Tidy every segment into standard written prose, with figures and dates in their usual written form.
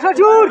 শ্বশুর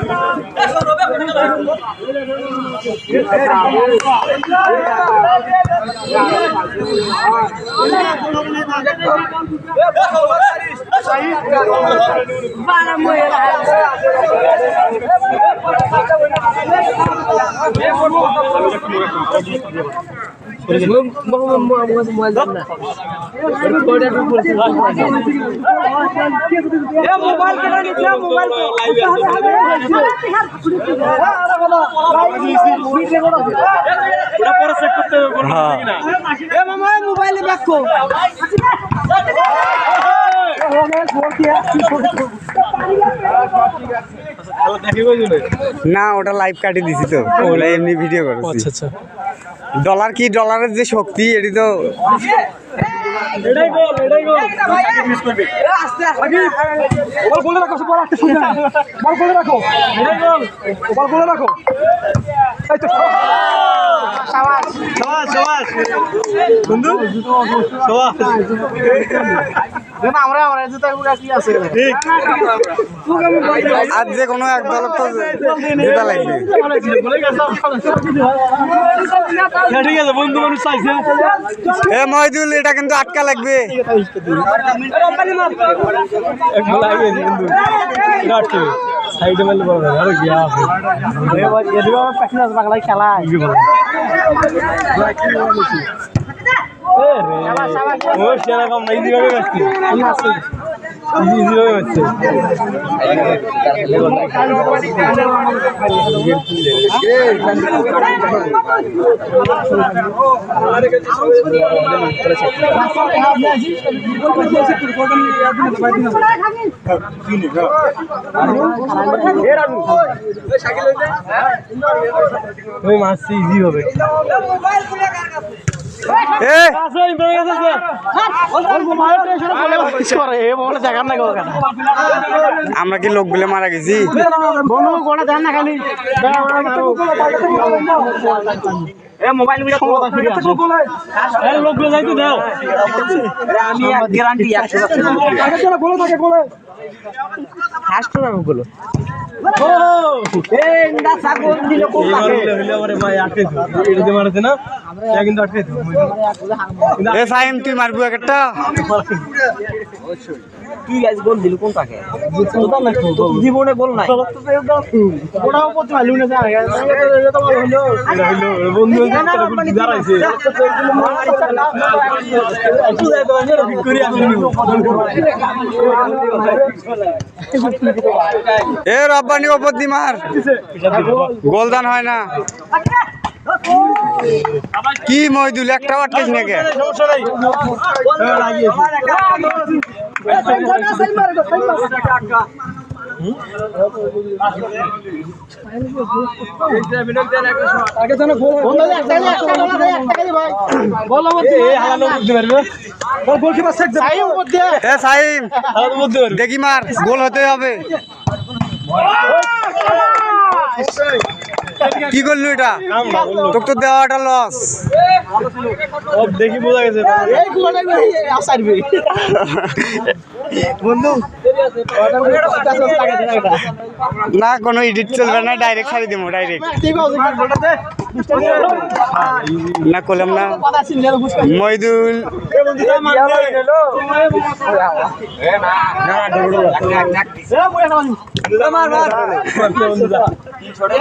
মোবাইলে দেখো না ওটা লাইভ কাটি দিছি তো ওটা এমনি ভিডিও করছি। আচ্ছা আচ্ছা ডলার কি ডলারের যে শক্তি এটি তো আজ যে কোনো এক দল তো জেতা লাগবে। ঠিক আছে বন্ধু মানুষ চাইছে এ মহিদুল এটা কিন্তু আটকা লাগবে। বাংলায় খেলা সেরকম ইজিভাবে পাচ্ছি ইজিভাবে পাচ্ছে ওই মাছটি ইজি হবে। আমরা কি লোক বলে মারা গেছি তুই মারবি একটা গোল দিল কোন তাকে জীবনে গোল নাই এ রব্বানি অপদ্দি মার গোলদান হয় না কি মহিদুল একটা আটকেছ নাকি দেখি মার গোল হতে হবে। কি করলু এটা তোকে তো দেওয়াটা লস দেখি বোঝা গেছে বন্ধু না কোনো এডিট চলবে না ডাইরেক্ট ছাড়ি দেবো ডাইরেক্ট না করলাম না মহিদুল